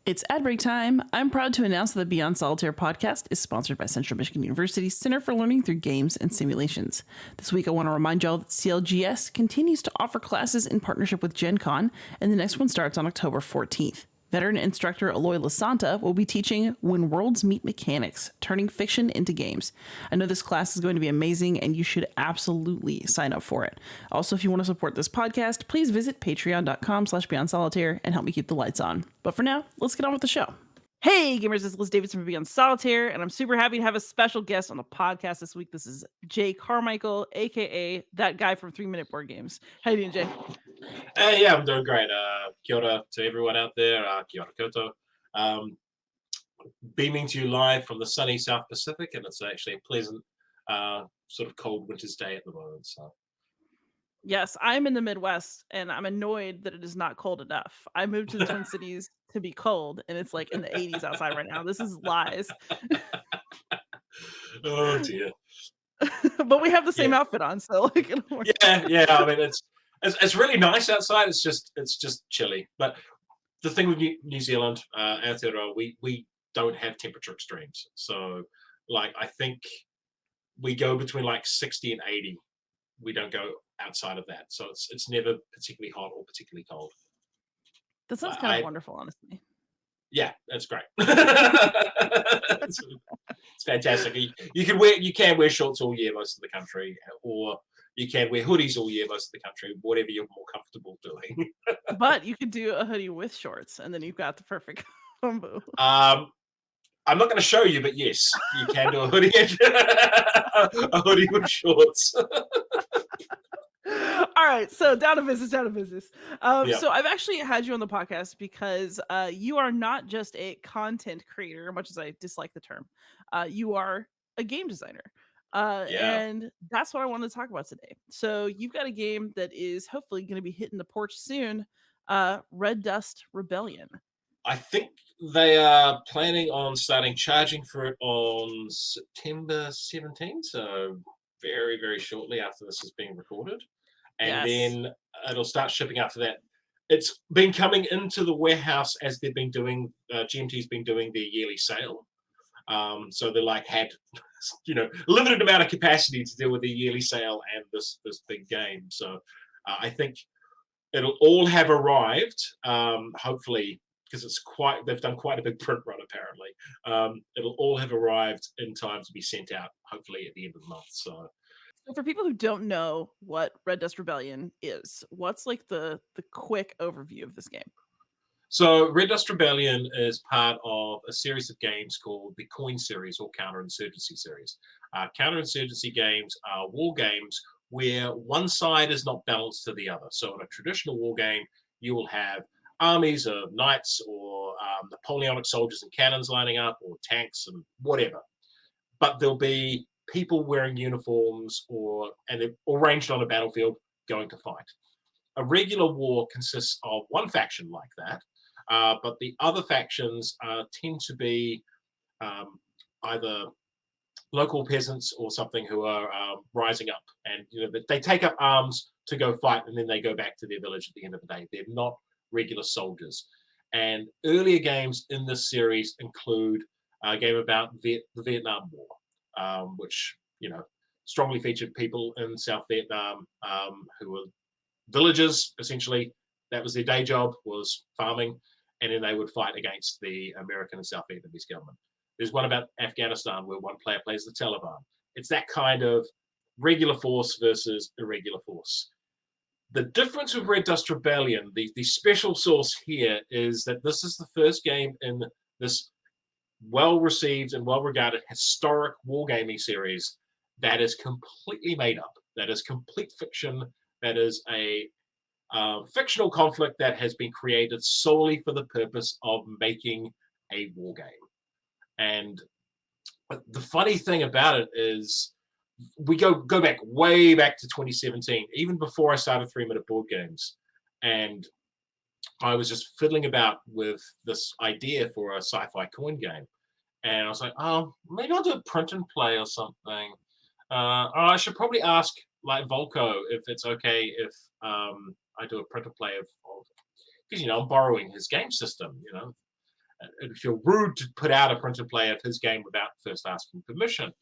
It's ad break time. I'm proud to announce that the Beyond Solitaire podcast is sponsored by Central Michigan University's Center for Learning Through Games and Simulations. This week, I want to remind y'all that CLGS continues to offer classes in partnership with Gen Con, and the next one starts on October 14th. Veteran instructor Eloy Lasanta will be teaching When Worlds Meet Mechanics, turning fiction into games. I know this class is going to be amazing, and you should absolutely sign up for it. Also, if you want to support this podcast, please visit patreon.com/BeyondSolitaire and help me keep the lights on. But for now, let's get on with the show. Hey gamers, this is Liz Davidson from Beyond Solitaire, and I'm super happy to have a special guest on the podcast this week. This is Jay Carmichael, a.k.a. that guy from 3 Minute Board Games. How you doing, Jay? Hey, yeah, I'm doing great. Kia ora to everyone out there. Kia ora koutou. Beaming to you live from the sunny South Pacific, and it's actually a pleasant, sort of cold winter's day at the moment. So. Yes, I'm in the Midwest, and I'm annoyed that it is not cold enough. I moved to the Twin Cities to be cold, and it's like in the 80s outside right now. This is lies. Oh dear. But we have the same outfit on, so like it'll work. Yeah. I mean, it's really nice outside. It's just chilly. But the thing with New Zealand, Aotearoa, we don't have temperature extremes. So, like, I think we go between like 60 and 80. We don't go outside of that. So it's never particularly hot or particularly cold. That sounds kind of wonderful, honestly. Yeah, that's great. It's fantastic. You can wear shorts all year most of the country, or you can wear hoodies all year most of the country, whatever you're more comfortable doing. But you could do a hoodie with shorts, and then you've got the perfect combo. I'm not going to show you, but yes, you can do a hoodie, a hoodie with shorts. All right, so down to business. So I've actually had you on the podcast because you are not just a content creator, much as I dislike the term. You are a game designer. And that's what I wanted to talk about today. So you've got a game that is hopefully going to be hitting the porch soon, Red Dust Rebellion. I think they are planning on starting charging for it on September 17th, so very, very shortly after this is being recorded. And then it'll start shipping after that. It's been coming into the warehouse as they've been doing, GMT's been doing their yearly sale. So they had, a limited amount of capacity to deal with the yearly sale and this big game. So I think it'll all have arrived, hopefully, because they've done quite a big print run apparently. It'll all have arrived in time to be sent out, hopefully at the end of the month. So for people who don't know what Red Dust Rebellion is, what's like the quick overview of this game? So Red Dust Rebellion is part of a series of games called the Coin series or Counterinsurgency series. Counterinsurgency games are war games where one side is not balanced to the other. So in a traditional war game, you will have armies of knights or Napoleonic soldiers and cannons lining up, or tanks and whatever. But there'll be people wearing uniforms and they're all ranged on a battlefield going to fight. A regular war consists of one faction like that, but the other factions tend to be either local peasants or something who are rising up, and they take up arms to go fight, and then they go back to their village at the end of the day. They're not regular soldiers. And earlier games in this series include a game about the Vietnam War, which strongly featured people in South Vietnam who were villagers. Essentially, that was their day job, was farming, and then they would fight against the American and South Vietnamese government. There's one about Afghanistan where one player plays the Taliban. It's that kind of regular force versus irregular force. The difference with Red Dust Rebellion, the special sauce here, is that this is the first game in this well-received and well-regarded historic wargaming series that is completely made up. That is complete fiction. That is a fictional conflict that has been created solely for the purpose of making a wargame. And the funny thing about it is we go back way back to 2017, even before I started 3 Minute Board Games, and I was just fiddling about with this idea for a sci-fi coin game, and I was like, oh, maybe I'll do a print and play or something. I should probably ask like Volko if it's okay if I do a print and play of because I'm borrowing his game system. It'd feel rude to put out a print and play of his game without first asking permission.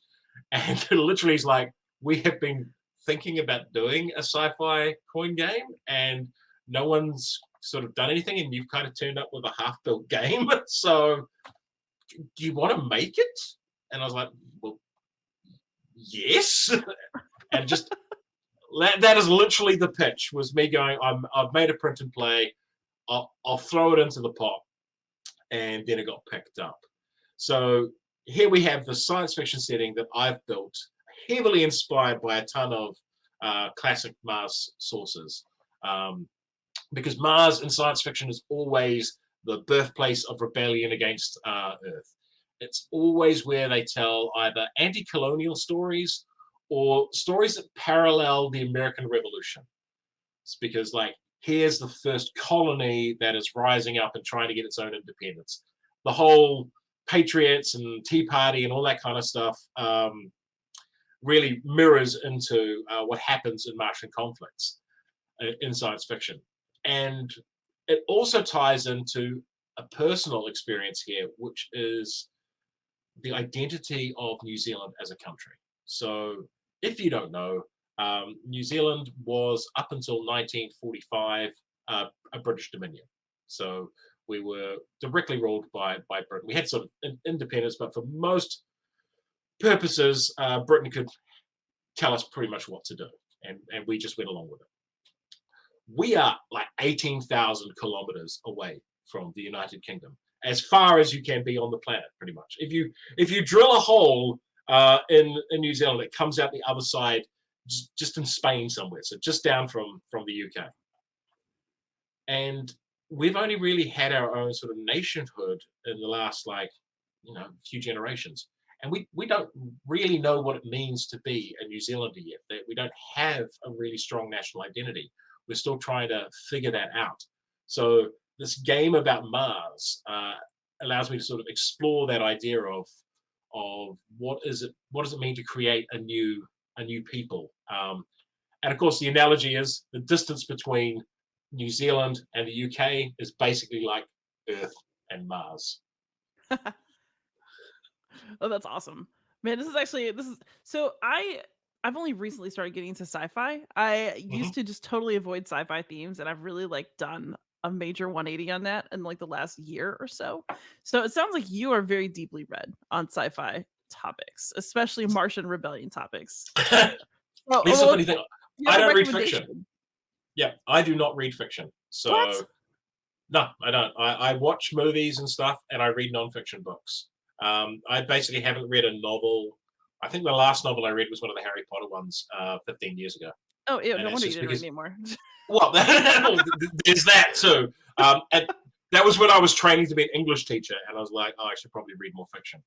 And literally, he's like, we have been thinking about doing a sci-fi coin game, and no one's sort of done anything, and you've kind of turned up with a half-built game. So, do you want to make it? And I was like, well, yes. And just that is literally the pitch. Was me going, I've made a print and play. I'll throw it into the pot, and then it got picked up. So here we have the science fiction setting that I've built, heavily inspired by a ton of classic Mars sources. Because Mars in science fiction is always the birthplace of rebellion against Earth. It's always where they tell either anti-colonial stories or stories that parallel the American Revolution. It's because, like, here's the first colony that is rising up and trying to get its own independence. The whole Patriots and Tea Party and all that kind of stuff really mirrors into what happens in Martian conflicts in science fiction. And it also ties into a personal experience here, which is the identity of New Zealand as a country. So if you don't know, New Zealand was, up until 1945, a British Dominion. So we were directly ruled by Britain. We had sort of independence, but for most purposes, Britain could tell us pretty much what to do, and we just went along with it. We are like 18,000 kilometers away from the United Kingdom, as far as you can be on the planet, pretty much. If you drill a hole in New Zealand, it comes out the other side, just in Spain somewhere, so just down from the UK. And we've only really had our own sort of nationhood in the last few generations, and we don't really know what it means to be a New Zealander yet. That we don't have a really strong national identity. We're still trying to figure that out. So this game about Mars allows me to sort of explore that idea of what does it mean to create a new people. And of course, the analogy is the distance between New Zealand and the UK is basically like Earth and Mars. Oh, that's awesome, man. So I've only recently started getting into sci-fi. I used to just totally avoid sci-fi themes, and I've really done a major 180 on that in the last year or so. So it sounds like you are very deeply read on sci-fi topics, especially Martian rebellion topics. Here's the funny thing. I don't read fiction. Yeah, I do not read fiction. So what? No, I don't. I watch movies and stuff, and I read nonfiction books. I basically haven't read a novel. I think the last novel I read was one of the Harry Potter ones 15 years ago. Oh, ew, no wonder you didn't read anymore. Well, there's that too. And that was when I was training to be an English teacher, and I was like, oh, I should probably read more fiction.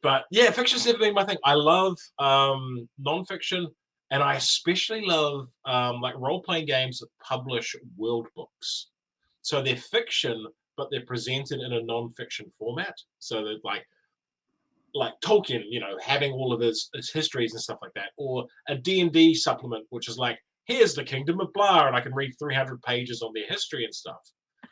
But yeah, fiction's never been my thing. I love nonfiction, and I especially love role-playing games that publish world books. So they're fiction, but they're presented in a non-fiction format. So that like Tolkien, having all of his histories and stuff like that, or a D&D supplement, which is like, here's the Kingdom of Blah, and I can read 300 pages on their history and stuff.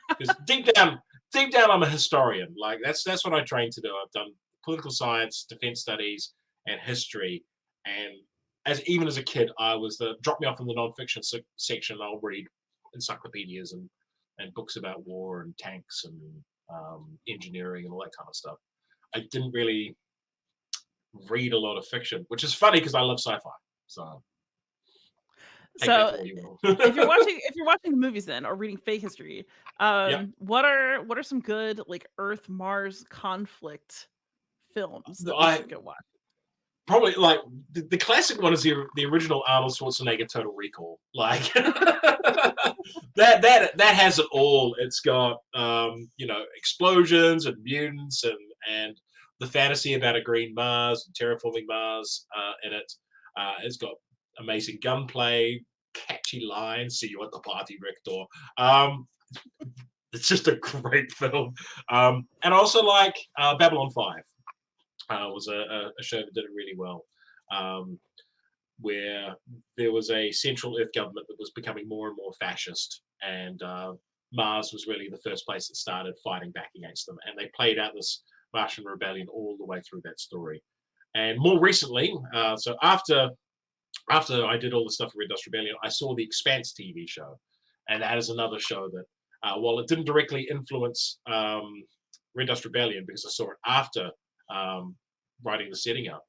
Because deep down, I'm a historian. Like that's what I trained to do. I've done political science, defense studies, and history. And even as a kid, I was drop me off in the nonfiction section. I'll read encyclopedias and books about war and tanks and engineering and all that kind of stuff. I didn't really read a lot of fiction, which is funny because I love sci-fi. So if you're watching the movies then, or reading fake history, what are some good Earth Mars conflict films that we should go watch? Probably the classic one is the original Arnold Schwarzenegger Total Recall. That has it all. It's got explosions and mutants and the fantasy about a green Mars, terraforming Mars in it. It's got amazing gunplay, catchy lines. See you at the party, Richter. It's just a great film. And also like Babylon 5 was a show that did it really well. Where there was a central Earth government that was becoming more and more fascist, and Mars was really the first place that started fighting back against them. And they played out this Martian rebellion all the way through that story. And more recently, so after I did all the stuff for Red Dust Rebellion, I saw the Expanse TV show, and that is another show that, while it didn't directly influence Red Dust Rebellion because I saw it after writing the setting up,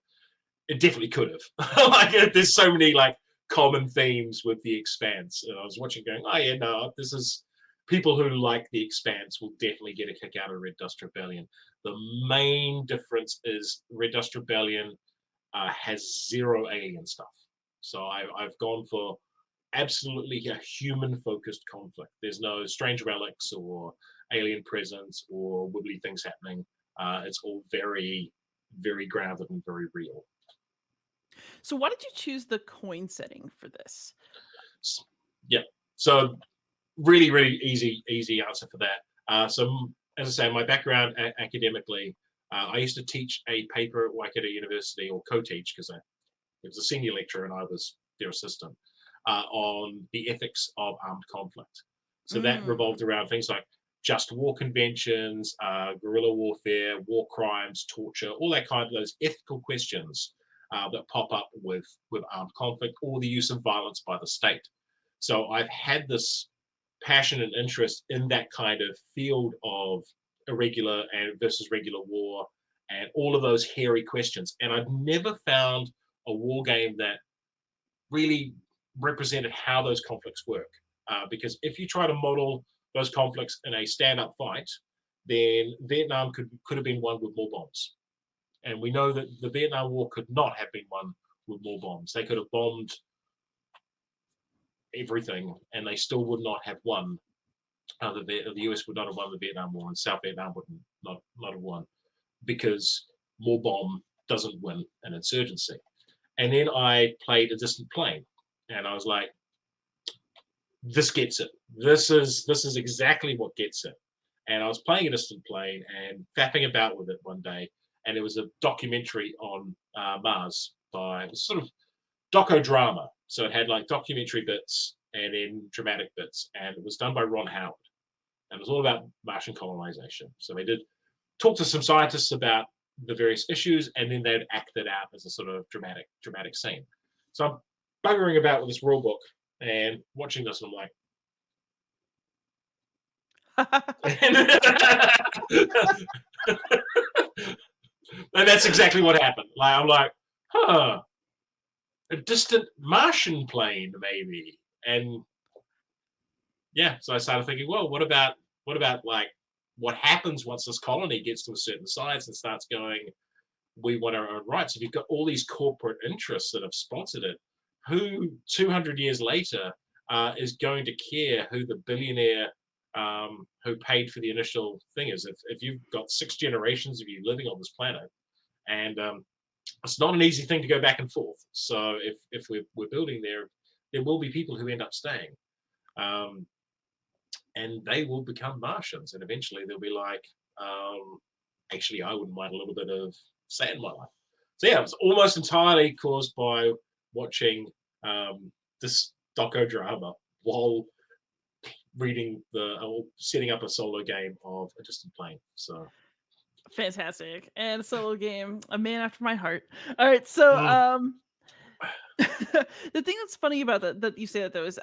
it definitely could have. Like, there's so many like common themes with the Expanse, and I was watching, going, "Oh yeah, no, this is." People who like the Expanse will definitely get a kick out of Red Dust Rebellion. The main difference is Red Dust Rebellion has zero alien stuff. So I've gone for absolutely a human-focused conflict. There's no strange relics or alien presence or wibbly things happening. It's all very, very grounded and very real. So why did you choose the coin setting for this? Yeah. So really, really easy answer for that. So as I say, my background academically, I used to teach a paper at Waikato University, or co-teach, because I was a senior lecturer and I was their assistant, on the ethics of armed conflict. So that revolved around things like just war conventions, guerrilla warfare, war crimes, torture, all that kind of those ethical questions that pop up with armed conflict or the use of violence by the state. So I've had this passion and interest in that kind of field of irregular and versus regular war and all of those hairy questions. And I've never found a war game that really represented how those conflicts work. Because if you try to model those conflicts in a stand-up fight, then Vietnam could have been won with more bombs. And we know that the Vietnam War could not have been won with more bombs. They could have bombed everything, and they still would not have won. The US would not have won the Vietnam War, and South Vietnam would not have won, because more bomb doesn't win an insurgency. And then I played A Distant Plane, and I was like, this gets it. This is exactly what gets it. And I was playing A Distant Plane and fapping about with it one day, and it was a documentary on Mars by sort of docodrama. So it had like documentary bits and then dramatic bits, and it was done by Ron Howard, and it was all about Martian colonization. So they did talk to some scientists about the various issues, and then they'd act it out as a sort of dramatic scene. So I'm buggering about with this rule book and watching this, and I'm like, and that's exactly what happened. Like, I'm like, huh, a distant Martian plane, maybe. And yeah, so I started thinking, well, what about like what happens once this colony gets to a certain size and starts going, we want our own rights? If you've got all these corporate interests that have sponsored it, who 200 years later is going to care who the billionaire who paid for the initial thing is? If you've got 6 generations of you living on this planet, and it's not an easy thing to go back and forth. So if we're building there will be people who end up staying. And they will become Martians, and eventually they'll be like, actually, I wouldn't mind a little bit of sand in my life. So yeah, it was almost entirely caused by watching this docodrama while reading or setting up a solo game of A Distant Plane. So Fantastic. And a solo game, a man after my heart. All right, so the thing that's funny about that you say that though is,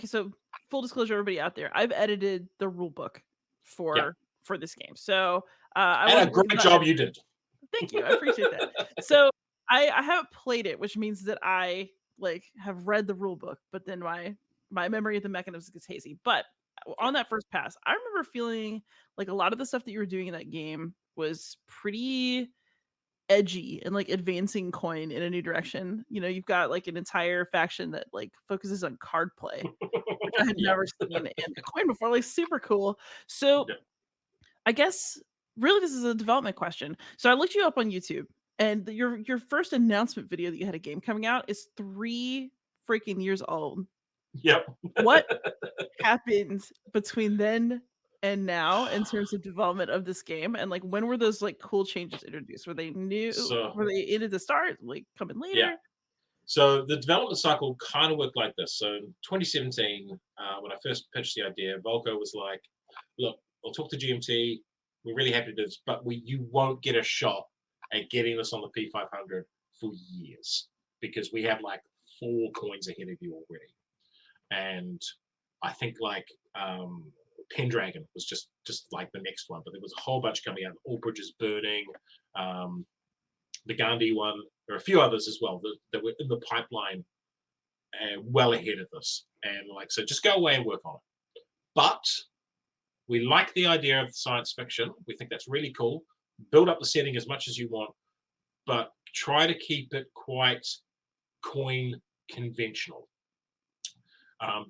so full disclosure, everybody out there, I've edited the rule book yeah, for this game. So I and a wasn't worried great about job you did. Thank you. I appreciate that. So I haven't played it, which means that I like have read the rule book, but then my memory of the mechanisms gets hazy. But on that first pass, I remember feeling like a lot of the stuff that you were doing in that game was pretty edgy and like advancing coin in a new direction. You know, you've got like an entire faction that like focuses on card play, which I had Yeah. never seen in a coin before. Like super cool. So Yeah. I guess really, this is a development question. So I looked you up on YouTube, and your first announcement video that you had a game coming out is 3 freaking years old. Yep. What happened between then and now in terms of development of this game? And, like, when were those, like, cool changes introduced? Were they new? So Were they in at the start, like, coming yeah. later? So the development cycle kind of worked like this. So in 2017, when I first pitched the idea, Volko was like, "Look, I'll talk to GMT. We're really happy to do this, but you won't get a shot at getting this on the P500 for years because we have like 4 coins ahead of you already." And I think like Pendragon was just like the next one, but there was a whole bunch coming out. All Bridges Burning, um, the Gandhi one. There are a few others as well that were in the pipeline well ahead of this. And like, so just go away and work on it. But we like the idea of science fiction. We think that's really cool. Build up the setting as much as you want, but try to keep it quite coin conventional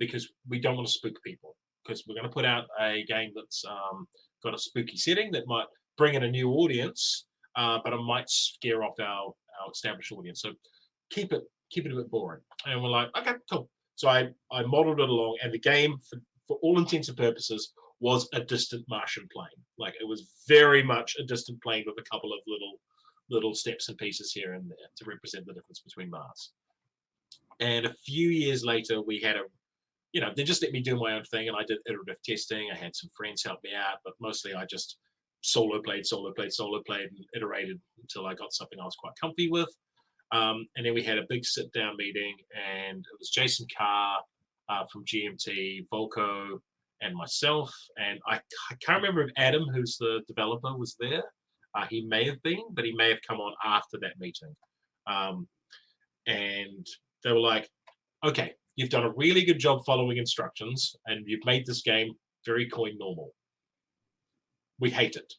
because we don't want to spook people. Because we're going to put out a game that's got a spooky setting that might bring in a new audience, but it might scare off our established audience. So keep it a bit boring. And we're like, okay, cool. So I modeled it along, and the game, for all intents and purposes, was a distant Martian plane. Like it was very much a distant plane with a couple of little steps and pieces here and there to represent the difference between Mars. And a few years later, we had they just let me do my own thing, and I did iterative testing. I had some friends help me out, but mostly I just solo played, and iterated until I got something I was quite comfy with. And then we had a big sit-down meeting, and it was Jason Carr from GMT, Volko, and myself. And I can't remember if Adam, who's the developer, was there. He may have been, but he may have come on after that meeting. And they were like, okay, you've done a really good job following instructions, and you've made this game very coin normal. We hate it.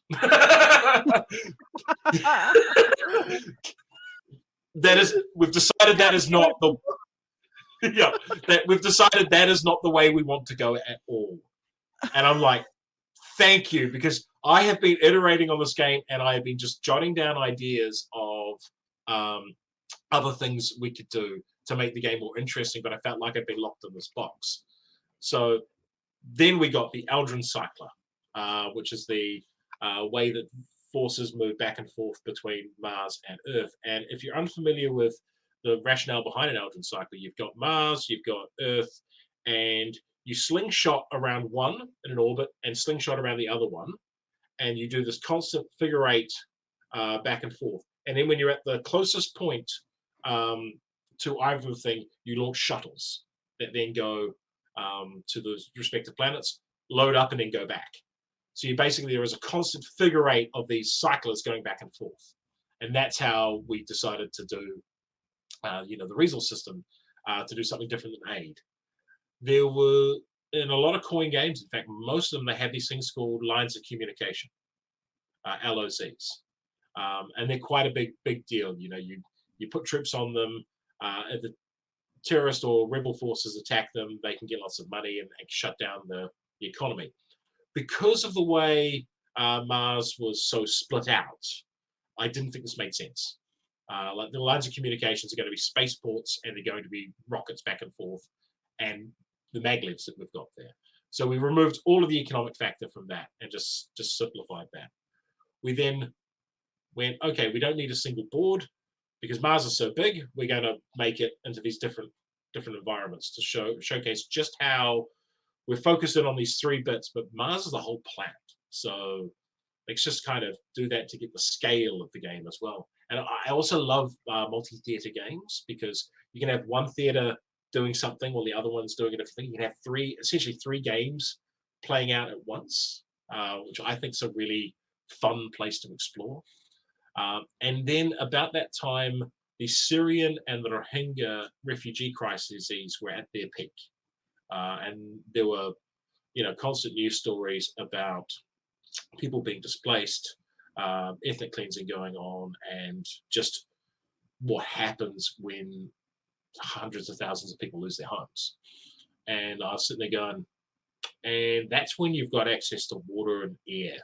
We've decided that is not the we've decided that is not the way we want to go at all. And I'm like, thank you, because I have been iterating on this game, and I have been just jotting down ideas of other things we could do to make the game more interesting, but I felt like I'd been locked in this box. So then we got the Aldrin Cycler, which is the way that forces move back and forth between Mars and Earth. And if you're unfamiliar with the rationale behind an Aldrin Cycler, you've got Mars, you've got Earth, and you slingshot around one in an orbit and slingshot around the other one, and you do this constant figure eight back and forth. And then when you're at the closest point to either thing, you launch shuttles that then go to those respective planets, load up, and then go back. So you basically, there is a constant figure eight of these cyclers going back and forth. And that's how we decided to do, the resource system, to do something different than aid. There were, in a lot of coin games, in fact, most of them, they have these things called lines of communication, LOCs. And they're quite a big deal. You put troops on them. If the terrorist or rebel forces attack them, they can get lots of money and shut down the economy. Because of the way Mars was so split out, I didn't think this made sense. Like the lines of communications are going to be spaceports, and they're going to be rockets back and forth, and the maglevs that we've got there. So we removed all of the economic factor from that and just simplified that. We then went, okay, we don't need a single board because Mars is so big. We're going to make it into these different environments to showcase just how we're focusing on these 3 bits, but Mars is the whole planet. So let's just kind of do that to get the scale of the game as well. And I also love multi-theater games because you can have one theater doing something while the other one's doing a different thing. You can have essentially three games playing out at once, which I think is a really fun place to explore. And then about that time, the Syrian and the Rohingya refugee crises were at their peak. And there were, constant news stories about people being displaced, ethnic cleansing going on, and just what happens when hundreds of thousands of people lose their homes. And I was sitting there going, and that's when you've got access to water and air.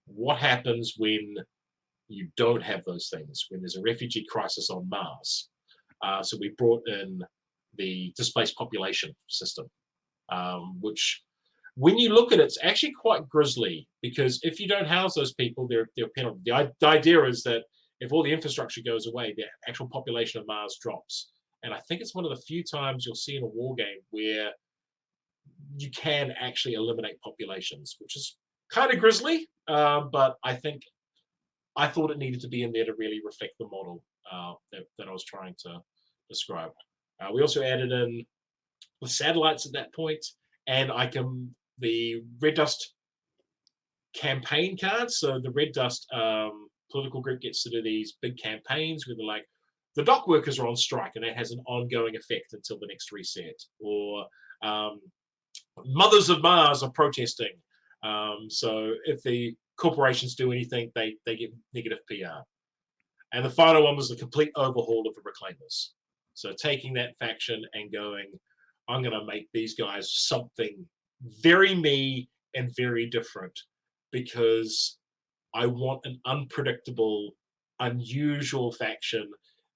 what happens when you don't have those things, when there's a refugee crisis on Mars. So we brought in the displaced population system, which, when you look at it, it's actually quite grisly, because if you don't house those people, they're penalized. The idea is that if all the infrastructure goes away, the actual population of Mars drops. And I think it's one of the few times you'll see in a war game where you can actually eliminate populations, which is kind of grisly, but I thought it needed to be in there to really reflect the model that I was trying to describe. We also added in the satellites at that point, and the Red Dust campaign cards. So the Red Dust political group gets to do these big campaigns where they're like, the dock workers are on strike, and that has an ongoing effect until the next reset. Or Mothers of Mars are protesting. So if the corporations do anything, they get negative PR. And the final one was the complete overhaul of the Reclaimers. So taking that faction and going, I'm going to make these guys something very me and very different, because I want an unpredictable, unusual faction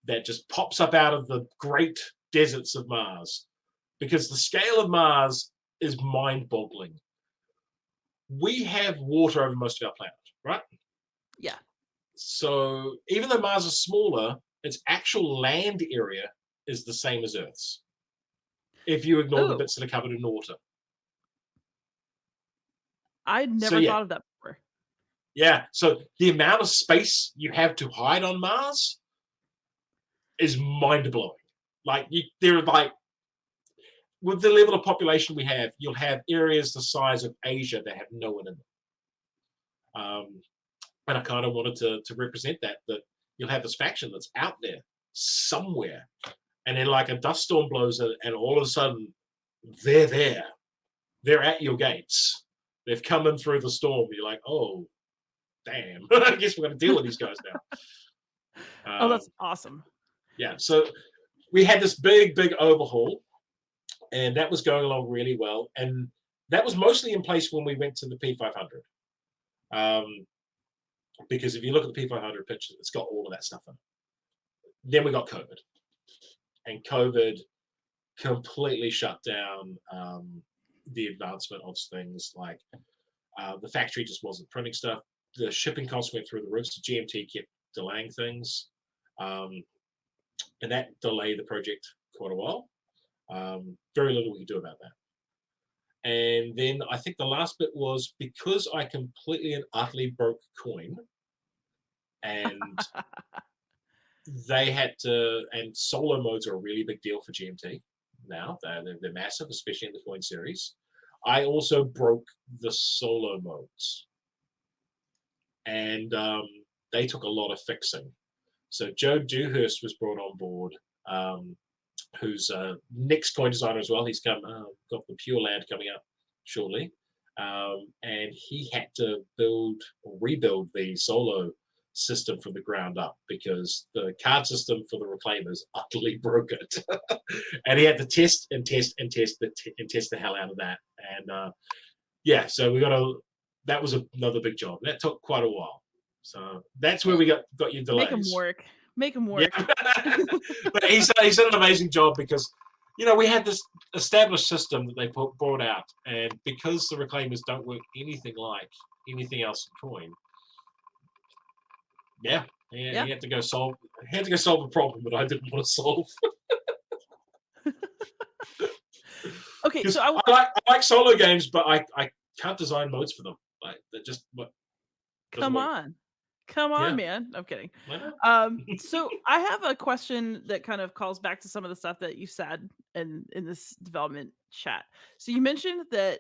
that just pops up out of the great deserts of Mars. Because the scale of Mars is mind-boggling. We have water over most of our planet, right? Yeah. So even though Mars is smaller, its actual land area is the same as Earth's, if you ignore the bits that are covered in water. I'd never thought of that before. Yeah, so the amount of space you have to hide on Mars is mind-blowing. With the level of population we have, you'll have areas the size of Asia that have no one in them. And I kind of wanted to represent that you'll have this faction that's out there somewhere, and then like a dust storm blows in, and all of a sudden they're there. They're at your gates. They've come in through the storm. You're like, oh, damn. I guess we're going to deal with these guys now. That's awesome. Yeah, so we had this big overhaul, and that was going along really well. And that was mostly in place when we went to the P500. Because if you look at the P500 picture, it's got all of that stuff in it. Then we got COVID. And COVID completely shut down the advancement of things. Like the factory just wasn't printing stuff. The shipping costs went through the roof, so GMT kept delaying things. And that delayed the project quite a while. Very little we could do about that. And then I think the last bit was, because I completely and utterly broke Coin, and they had to, and solo modes are a really big deal for GMT now. They're massive, especially in the Coin series. I also broke the solo modes, and they took a lot of fixing. So Joe Dewhurst was brought on board, who's next Coin designer as well. He's got the Pure Land coming up shortly, and he had to build or rebuild the solo system from the ground up, because the card system for the Reclaimers utterly broke it. And he had to test the hell out of that. And so that was another big job. That took quite a while. So that's where we got your delays. Make him work. Yeah. But he's done an amazing job, because we had this established system that they brought out, and because the Reclaimers don't work anything like anything else in Coin, he had to go solve a problem that I didn't want to solve. Okay, so I like solo games, but I can't design modes for them. Like, they're just what. Come on, man. I'm kidding. So I have a question that kind of calls back to some of the stuff that you said in this development chat. So you mentioned that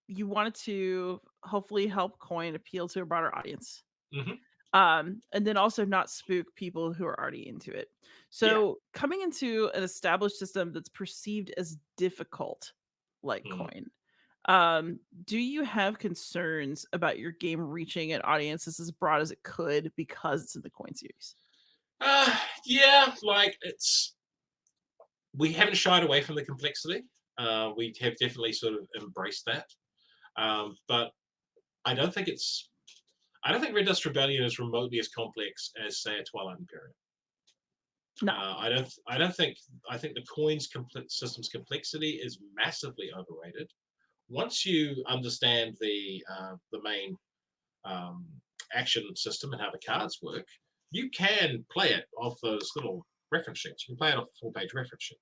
you wanted to hopefully help Coin appeal to a broader audience. Mm-hmm. And then also not spook people who are already into it. So coming into an established system that's perceived as difficult, like Coin, do you have concerns about your game reaching an audience as broad as it could because it's in the Coin series? We haven't shied away from the complexity. We have definitely sort of embraced that. But I don't think I don't think Red Dust Rebellion is remotely as complex as, say, a Twilight Imperium. No. I don't think. I think the coins system's complexity is massively overrated. Once you understand the main um, action system and how the cards work, you can play it off those little reference sheets. You can play it off a full-page reference sheet.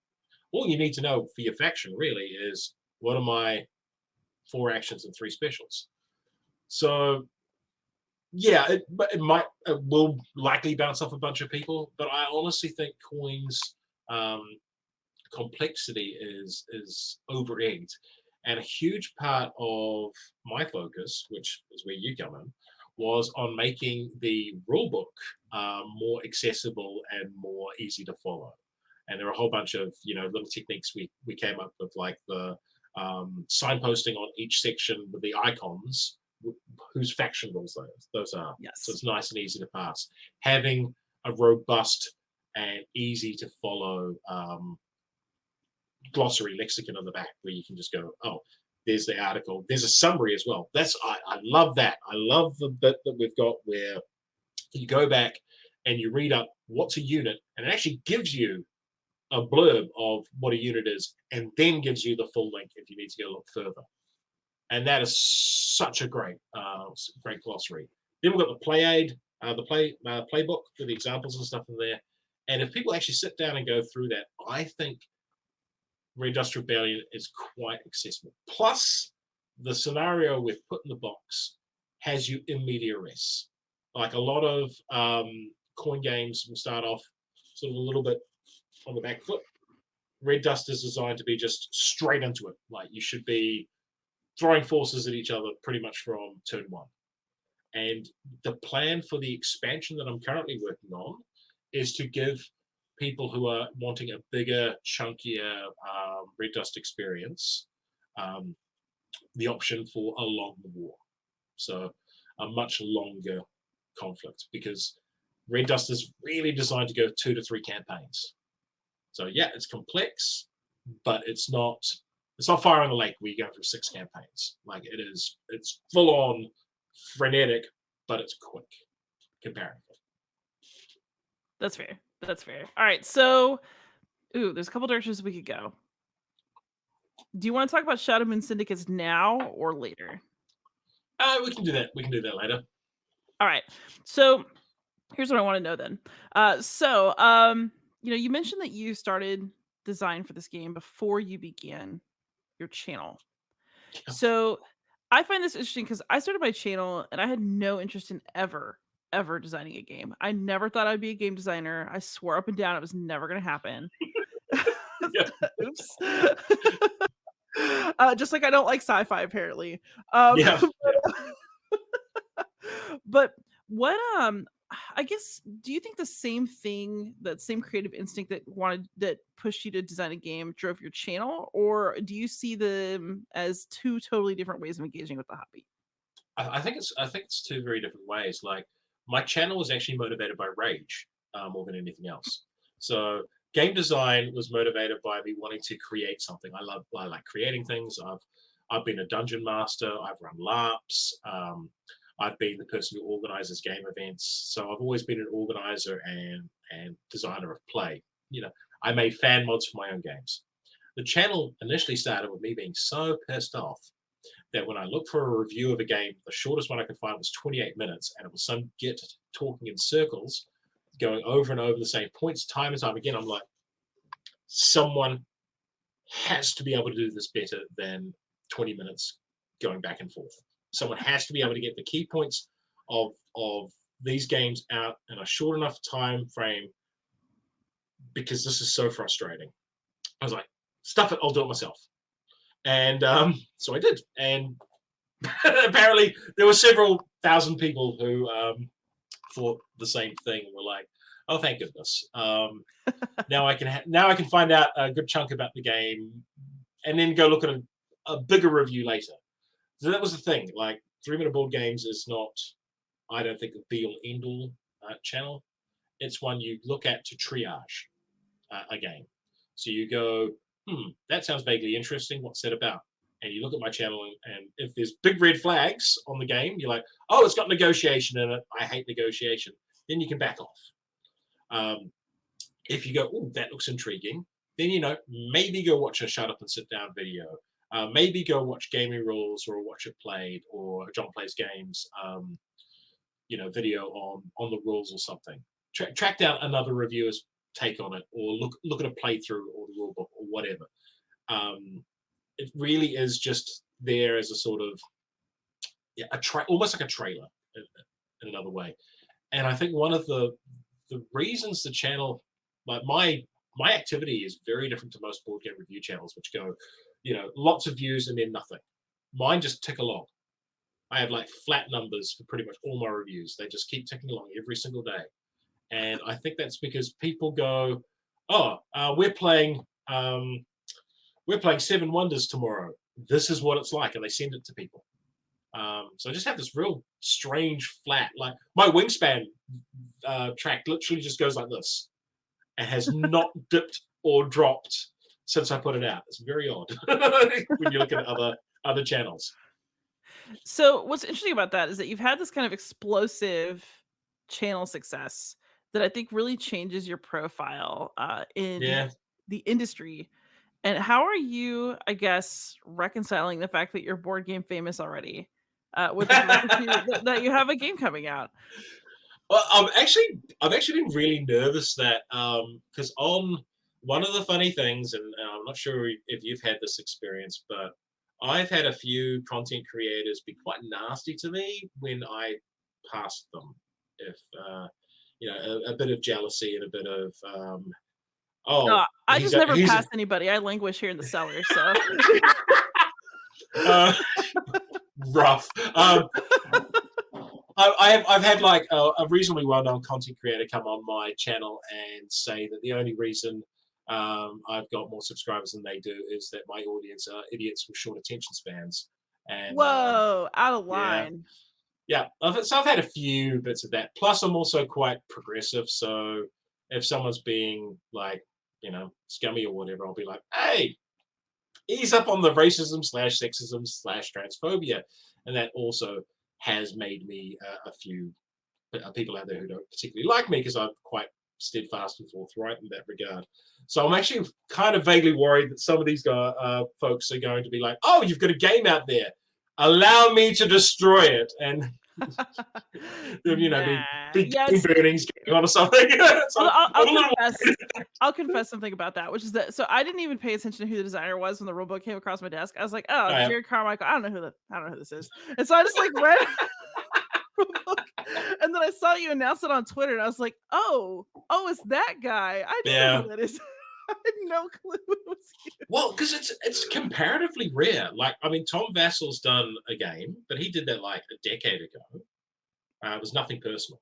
All you need to know for your faction really is what are my 4 actions and 3 specials. So yeah, it will likely bounce off a bunch of people, but I honestly think coins um, complexity is over egged, and a huge part of my focus, which is where you come in, was on making the rulebook more accessible and more easy to follow. And there are a whole bunch of little techniques we came up with, like the signposting on each section with the icons whose faction rules those are. Yes. So it's nice and easy to pass. Having a robust and easy to follow glossary lexicon on the back where you can just go, oh, there's the article. There's a summary as well. I love that. I love the bit that we've got where you go back and you read up what's a unit, and it actually gives you a blurb of what a unit is, and then gives you the full link if you need to go a little further. And that is such a great glossary. Then we've got the play aid, the playbook with the examples and stuff in there. And if people actually sit down and go through that, I think Red Dust Rebellion is quite accessible. Plus, the scenario we've put in the box has you in media res. Like a lot of coin games will start off sort of a little bit on the back foot. Red Dust is designed to be just straight into it. Like you should be throwing forces at each other pretty much from turn 1. And the plan for the expansion that I'm currently working on is to give people who are wanting a bigger, chunkier Red Dust experience the option for a long war. So a much longer conflict, because Red Dust is really designed to go 2 to 3 campaigns. So yeah, it's complex, but it's not Fire on the Lake where you go through 6 campaigns. Like it's full on frenetic, but it's quick comparatively. That's fair. That's fair. All right. So, there's a couple directions we could go. Do you want to talk about Shadow Moon Syndicates now or later? We can do that. We can do that later. All right. So, here's what I want to know then. You mentioned that you started design for this game before you began your channel. Yeah. So, I find this interesting because I started my channel and I had no interest in ever designing a game. I never thought I'd be a game designer. I swore up and down it was never going to happen. Yeah. Oops. Just like I don't like sci-fi, apparently. Yeah. But what I guess, do you think the same thing, that same creative instinct that pushed you to design a game drove your channel, or do you see them as 2 totally different ways of engaging with the hobby? I think it's 2 very different ways. Like my channel was actually motivated by rage more than anything else. So game design was motivated by me wanting to create something. I like creating things. I've been a dungeon master. I've run LARPs. I've been the person who organizes game events. So I've always been an organizer and designer of play. I made fan mods for my own games. The channel initially started with me being so pissed off that when I looked for a review of a game, the shortest one I could find was 28 minutes, and it was some git talking in circles, going over and over the same points time and time again. I'm like, someone has to be able to do this better than 20 minutes going back and forth. Someone has to be able to get the key points of these games out in a short enough time frame, because this is so frustrating. I was like, stuff it, I'll do it myself. And so I did. And apparently there were several thousand people who thought the same thing and were like, oh, thank goodness. Now I can find out a good chunk about the game and then go look at a bigger review later. So that was the thing. Like 3-minute board games is not, I don't think, a be-all end-all channel. It's one you look at to triage a game. So you go, that sounds vaguely interesting. What's that about? and you look at my channel, and if there's big red flags on the game, you're like, oh, it's got negotiation in it. I hate negotiation. Then you can back off. If you go, oh, that looks intriguing, then, maybe go watch a shut up and sit down video. Maybe go watch Gaming Rules or Watch It Played or John Plays Games, video on the rules or something. Track down another reviewer's take on it, or look at a playthrough or the rule book or whatever. It really is just there as a sort of almost like a trailer in another way. And I think one of the reasons the channel, like my activity is very different to most board game review channels, which go, lots of views and then nothing. Mine just tick along. I have like flat numbers for pretty much all my reviews. They just keep ticking along every single day. And I think that's because people go, oh, we're playing Seven Wonders tomorrow. This is what it's like. And they send it to people. So I just have this real strange flat, like my Wingspan track literally just goes like this and has not dipped or dropped since I put it out. It's very odd when you look at other channels. So what's interesting about that is that you've had this kind of explosive channel success that I think really changes your profile in the industry. And how are you, I guess, reconciling the fact that you're board game famous already with the fact that you have a game coming out? Well, I've actually been really nervous that because on one of the funny things, and I'm not sure if you've had this experience, but I've had a few content creators be quite nasty to me when I passed them. If a bit of jealousy and a bit of I just never pass anybody. I languish here in the cellar, so rough. I've had like a reasonably well-known content creator come on my channel and say that the only reason I've got more subscribers than they do is that my audience are idiots with short attention spans. And whoa, out of line. Yeah. So I've had a few bits of that. Plus, I'm also quite progressive. So if someone's being like, scummy or whatever, I'll be like, hey, ease up on the racism /sexism /transphobia. And that also has made me a few people out there who don't particularly like me because I'm quite steadfast and forthright in that regard. So I'm actually kind of vaguely worried that some of these folks are going to be like, oh, you've got a game out there. Allow me to destroy it. And, be burnings going on or something. So I'll confess something about that, which is that, so I didn't even pay attention to who the designer was when the rulebook came across my desk. I was like, oh, Jay Carmichael. I don't know who this is. And so I just like read rulebook, and then I saw you announce it on Twitter, and I was like, oh, it's that guy. I don't know who that is. I had no clue it was you. Well, because it's comparatively rare. Like, I mean, Tom Vassal's done a game, but he did that like a decade ago. It was nothing personal.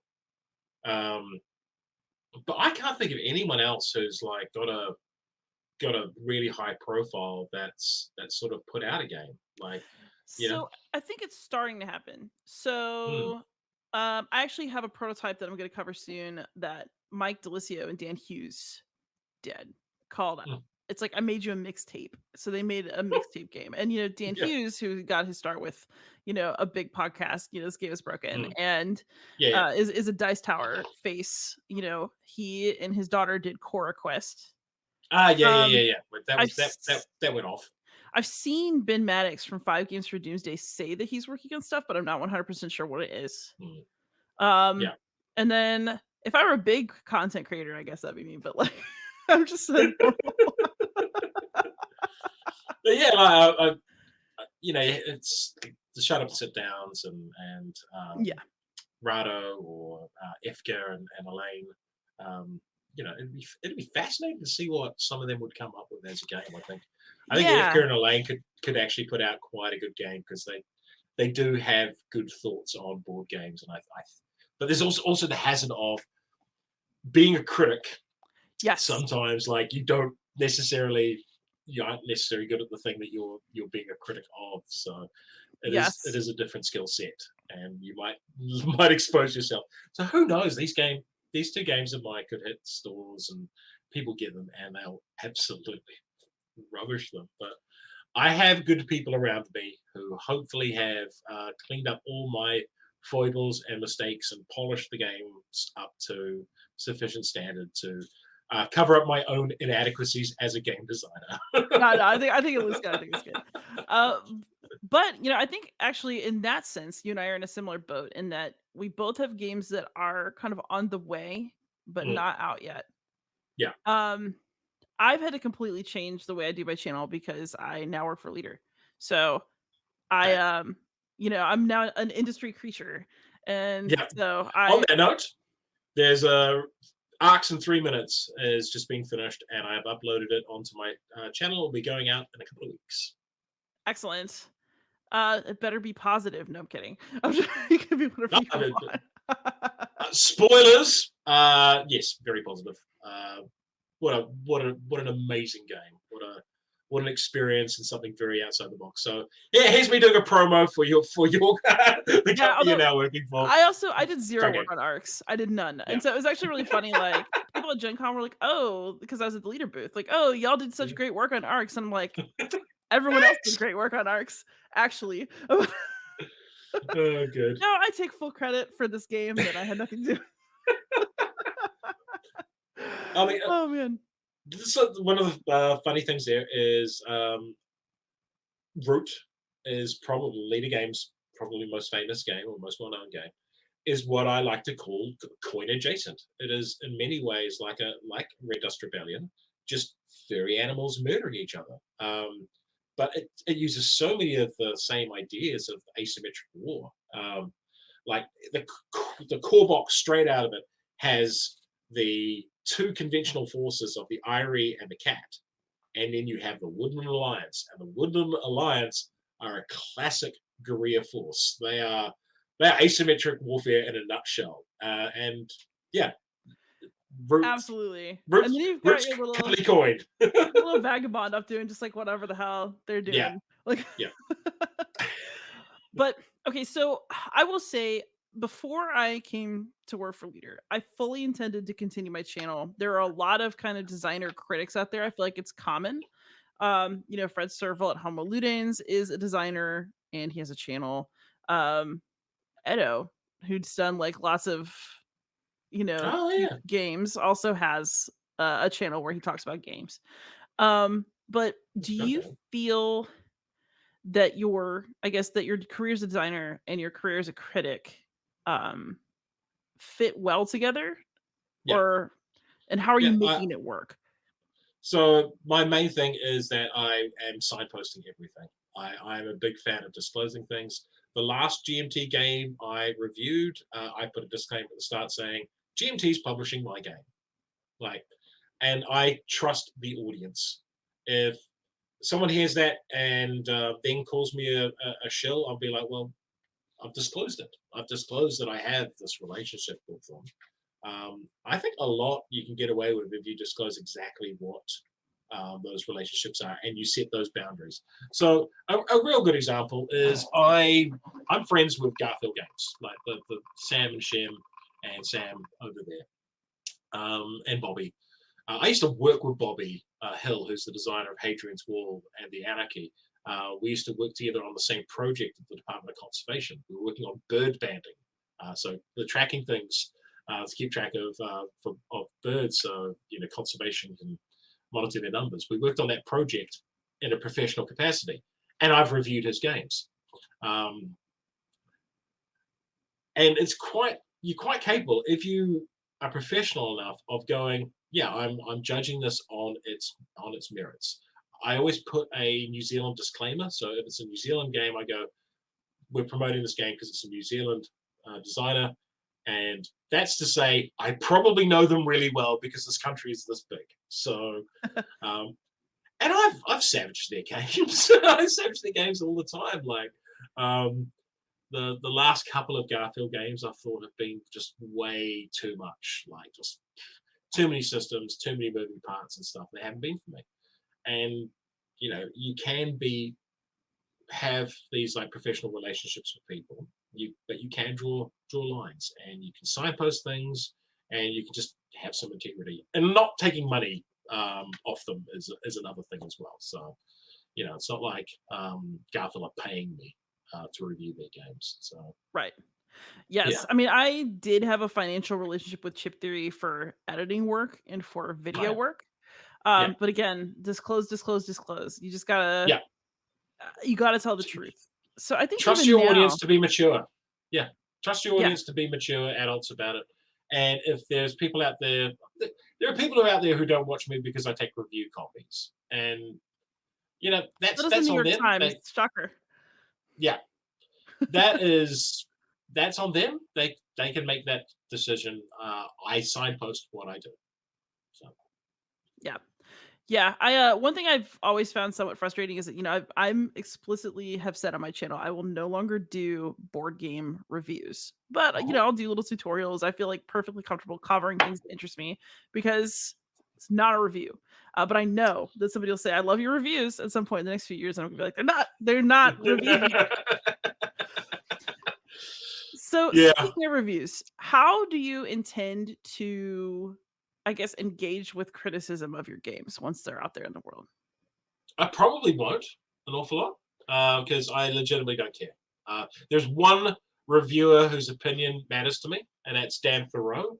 But I can't think of anyone else who's like got a really high profile that's sort of put out a game. Like, so I think it's starting to happen. So I actually have a prototype that I'm going to cover soon that Mike DeLisio and Dan Hughes did, called it's like I made you a mixtape. So they made a mixtape game. And Dan Hughes, who got his start with a big podcast, This Game Is Broken, and is a Dice Tower face. He and his daughter did Cora Quest. Yeah. That went off. I've seen Ben Maddox from 5 Games for Doomsday say that he's working on stuff, but I'm not 100% sure what it is. And then if I were a big content creator, I guess that'd be me, but like I'm just a But yeah, it's the shut up and sit downs and Rado or Efka and Elaine. It'd be fascinating to see what some of them would come up with as a game. I think Efka and Elaine could actually put out quite a good game because they do have good thoughts on board games, and but there's also the hazard of being a critic. Yes. Sometimes, like, you aren't necessarily good at the thing that you're being a critic of. So it is a different skill set, and you might expose yourself. So who knows? These two games of mine could hit stores and people get them, and they'll absolutely rubbish them. But I have good people around me who hopefully have cleaned up all my foibles and mistakes and polished the games up to sufficient standard to cover up my own inadequacies as a game designer. No, no, I think it looks good. I think it's good. Uh, but I think actually in that sense, you and I are in a similar boat in that we both have games that are kind of on the way, but Mm, not out yet. yeah. Um, I've had to completely change the way I do my channel because I now work for Leader. So I Okay. I'm now an industry creature. And Yeah. so On I that note, there's a Arcs in 3 minutes is just being finished, and I have uploaded it onto my channel. It'll be going out in a couple of weeks. excellent. It better be positive. No, I'm kidding. You can be whatever No, you want. spoilers. Yes, very positive. What an amazing game. What an experience and something very outside the box. So yeah, here's me doing a promo for your the Yeah, company you're although now working for. I did zero Great game. work on arcs. I did none. Yeah. And so it was actually really funny, like, people at Gen Con were like, "Oh," because I was at the leader booth, like, "Oh, y'all did such great work on arcs." And I'm like, "Everyone else did Thanks. great work on arcs, actually." Oh, good. No, I take full credit for this game that I had nothing to do. I mean, Oh, man. this, one of the funny things there is Root is probably Leader Games' probably most famous game or most well-known game. Is what I like to call coin adjacent. It is in many ways like Red Dust Rebellion, just furry animals murdering each other. But it uses so many of the same ideas of asymmetric war. Like the core box straight out of it has the two conventional forces of the Irie and the cat, and then you have the Woodland Alliance, and the Woodland Alliance are a classic guerrilla force. They're asymmetric warfare in a nutshell. And yeah, Roots Absolutely. And Roots then you've got Roots your little Cutly coined. little vagabond up doing just, like, whatever the hell they're Yeah, doing. Like yeah, But, okay, so I will say before I came to work for Leader, I fully intended to continue my channel. There are a lot of kind of designer critics out there. I feel like it's common. Fred Serval at Homo Ludens is a designer and he has a channel. Um, Edo, who's done like lots of, oh yeah, games, also has a channel where he talks about games. But do you okay, feel that your career as a designer and your career as a critic, um, fit well together? yeah, Or and how are you yeah. making it work? So my main thing is that I am signposting everything. I'm a big fan of disclosing things. The last GMT game I reviewed, I put a disclaimer at the start saying GMT's publishing my game. Like, and I trust the audience. If someone hears that and then calls me a shill, I'll be like, well, I've disclosed it. I've disclosed that I have this relationship with them. I think a lot you can get away with if you disclose exactly what those relationships are and you set those boundaries. So a real good example is I'm friends with Garfield Games, like the Sam and Shem and Sam over there, and Bobby. I used to work with Bobby Hill, who's the designer of Hadrian's Wall and the Anarchy. We used to work together on the same project at the Department of Conservation. We were working on bird banding, so the tracking things to keep track of birds, so conservation can monitor their numbers. We worked on that project in a professional capacity, and I've reviewed his games, um, and you're quite capable if you are professional enough of going, yeah, I'm judging this on its merits. I always put a New Zealand disclaimer. So if it's a New Zealand game, I go, we're promoting this game because it's a New Zealand designer. And that's to say, I probably know them really well because this country is this big. So, and I've savaged their games. I savage their games all the time. Like the last couple of Garfield games, I thought have been just way too much. Like just too many systems, too many moving parts and stuff. They haven't been for me. And you can have these like professional relationships with people. But you can draw lines and you can signpost things and you can just have some integrity and not taking money off them is another thing as well. So It's not like Garfield are paying me to review their games. So Right. yeah, Yes. I mean, I did have a financial relationship with Chip Theory for editing work and for video right, work. yeah, But again, disclose, disclose, disclose. yeah. You gotta tell the truth. So I think Trust even your audience now, to be mature. Yeah, trust your yeah, audience to be mature adults about it. And if there's people out there, there are people who are out there who don't watch me because I take review copies, and so does the that's New on York them. Times. Shocker. Yeah, that is that's on them. They can make that decision. I signpost what I do. So Yeah. Yeah, I one thing I've always found somewhat frustrating is that I'm explicitly have said on my channel I will no longer do board game reviews, but uh-huh. I'll do little tutorials. I feel like perfectly comfortable covering things that interest me because it's not a review. But I know that somebody will say I love your reviews at some point in the next few years, and I'm gonna be like they're not reviews. So Yeah, speaking of reviews, how do you intend to, I guess, engage with criticism of your games once they're out there in the world? I probably won't an awful lot because I legitimately don't care. There's one reviewer whose opinion matters to me, and that's Dan Thoreau.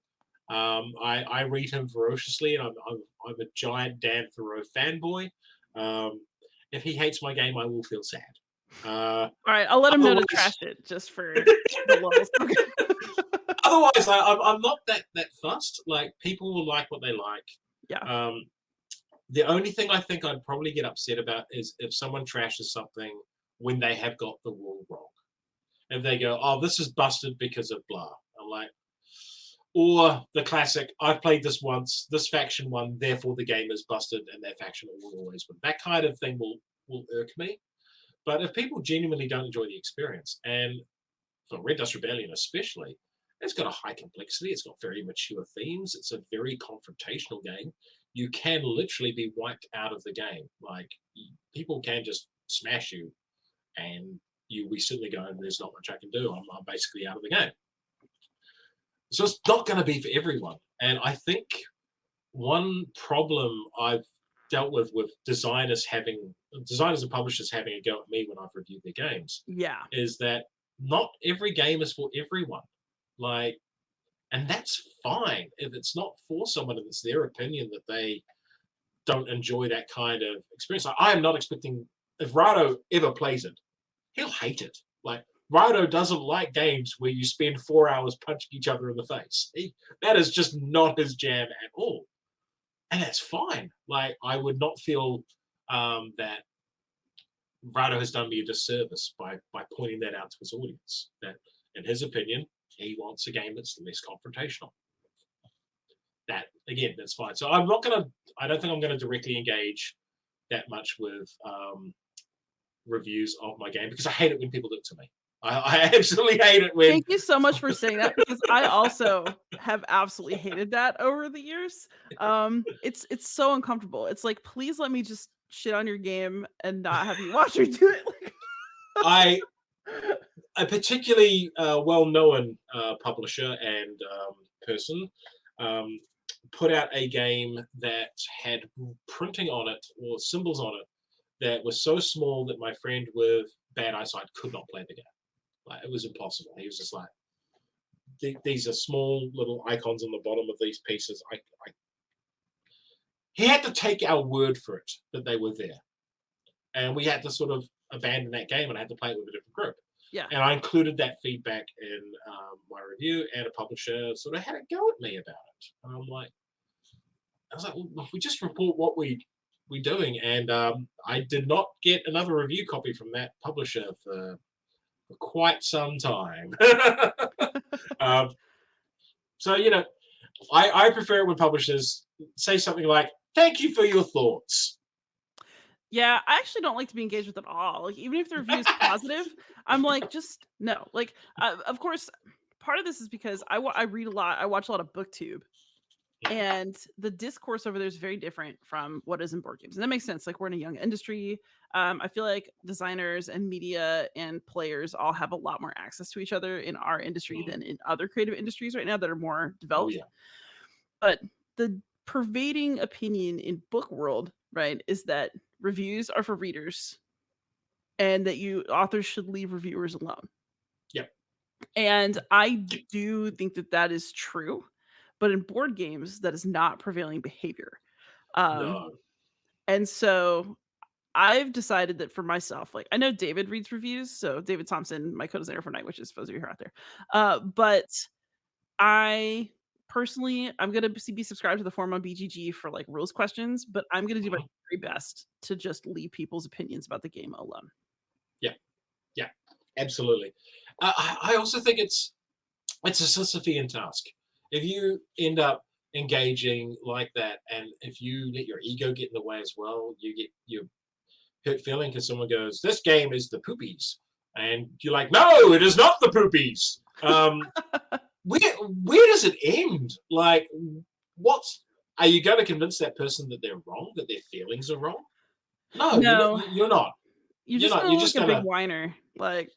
I read him ferociously, and I'm a giant Dan Thoreau fanboy. Um, if he hates my game, I will feel sad. Uh, All right, I'll let him know to otherwise, trash it just for the lulz. Okay. otherwise, I'm not that fussed. Like people will like what they like. Yeah. Um, The only thing I think I'd probably get upset about is if someone trashes something when they have got the rule wrong. If they go, "Oh, this is busted because of blah," I'm like, or the classic, "I've played this once. This faction won, therefore the game is busted, and that faction will always win." That kind of thing will irk me. But if people genuinely don't enjoy the experience, and for Red Dust Rebellion especially, it's got a high complexity. It's got very mature themes. It's a very confrontational game. You can literally be wiped out of the game. Like people can just smash you, and you we suddenly go, "There's not much I can do. I'm basically out of the game." So it's not going to be for everyone. And I think one problem I've dealt with designers and publishers having a go at me when I've reviewed their games Yeah. is that not every game is for everyone. Like, and that's fine if it's not for someone and it's their opinion that they don't enjoy that kind of experience. Like, I am not expecting if Rado ever plays it, he'll hate it. Like Rado doesn't like games where you spend 4 hours punching each other in the face. That is just not his jam at all, and that's fine. Like I would not feel that Rado has done me a disservice by pointing that out to his audience. That, in his opinion, he wants a game that's less confrontational. That again, that's fine. So I'm not gonna. I don't think I'm gonna directly engage that much with reviews of my game because I hate it when people do it to me. I absolutely hate it when. Thank you so much for saying that because I also have absolutely hated that over the years. It's so uncomfortable. It's like, please let me just shit on your game and not have you watch me do it. Like, I a particularly well-known publisher and person um, put out a game that had printing on it or symbols on it that was so small that my friend with bad eyesight could not play the game. Like it was impossible. He was just like, these are small little icons on the bottom of these pieces. He had to take our word for it that they were there, and we had to sort of abandon that game and I had to play it with a different group. yeah. And I included that feedback in my review, and a publisher sort of had a go at me about it. And I was like, well, we just report what we doing, and I did not get another review copy from that publisher for quite some time. um, so I prefer it when publishers say something like, "Thank you for your thoughts." Yeah, I actually don't like to be engaged with at all. Like, even if the review is positive, I'm like, just no. Like, of course, part of this is because I read a lot. I watch a lot of BookTube, and the discourse over there is very different from what is in board games, and that makes sense. Like, we're in a young industry. I feel like designers and media and players all have a lot more access to each other in our industry Mm. than in other creative industries right now that are more Oh developed. yeah. But the pervading opinion in book world, right, is that reviews are for readers, and that authors should leave reviewers alone. Yep. And I do think that that is true, but in board games, that is not prevailing behavior. Um, No. and so I've decided that for myself, like I know David reads reviews, so David Thompson, my co-designer for Night Witches, for those of you who are out there. But I personally, I'm gonna be subscribed to the forum on BGG for like rules questions, but I'm gonna do my Mhm. very best to just leave people's opinions about the game alone. Yeah. Yeah. Absolutely. I also think it's a Sisyphean task. If you end up engaging like that, and if you let your ego get in the way as well, you get your hurt feeling because someone goes, "This game is the poopies," and you're like, "No, it is not the poopies." Where does it end? Like, what are you going to convince that person that they're wrong, that their feelings are wrong? No, you're not. No, You're not. you're You're just not. gonna You're look just like a big gonna. whiner. Like,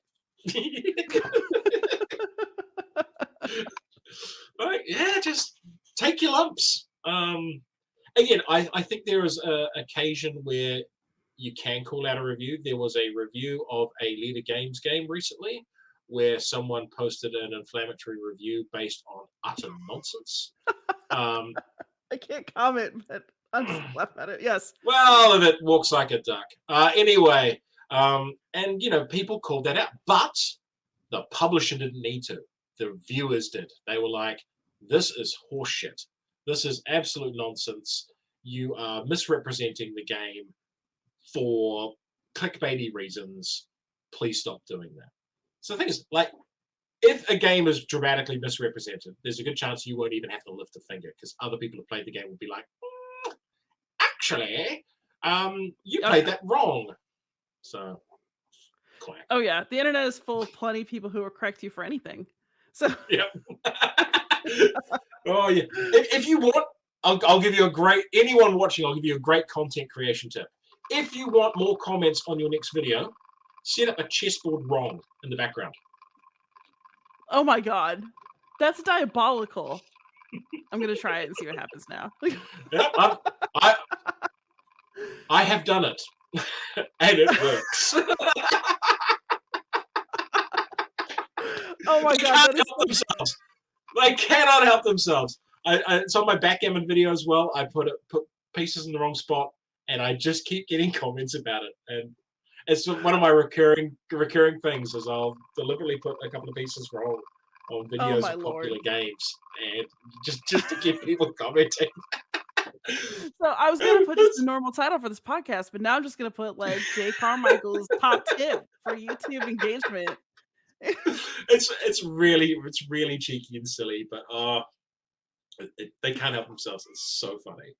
Right? Yeah, just take your lumps. Again, I think there is an occasion where you can call out a review. There was a review of a Leader Games game recently where someone posted an inflammatory review based on utter nonsense. Um, I can't comment, but I'm just laughing at it. Yes. well, if it walks like a duck. Anyway, and people called that out, but the publisher didn't need to. The viewers did. They were like, "This is horseshit. This is absolute nonsense. You are misrepresenting the game for clickbaity reasons. Please stop doing that." So the thing is, like, if a game is dramatically misrepresented, there's a good chance you won't even have to lift a finger because other people who played the game will be like, actually, you Oh played yeah. that wrong. So, clack. Oh yeah. The internet is full of plenty of people who will correct you for anything. So Yep. Oh yeah. If you want, I'll give you a great. Anyone watching, I'll give you a great content creation tip. If you want more comments on your next video, set up a chessboard wrong in the background. oh my god. That's diabolical. I'm gonna try it and see what happens now. Yeah, I have done it, and it works. Oh my They god, can't that is help themselves. They cannot help themselves. It's on my backgammon video as well. I put pieces in the wrong spot, and I just keep getting comments about it. And it's one of my recurring things is I'll deliberately put a couple of pieces wrong on oh videos my of lord. popular games, and just to get people commenting. So I was gonna put just the normal title for this podcast, but now I'm just gonna put like Jay Carmichael's top tip for YouTube engagement. It's really cheeky and silly, but they can't help themselves. It's so funny.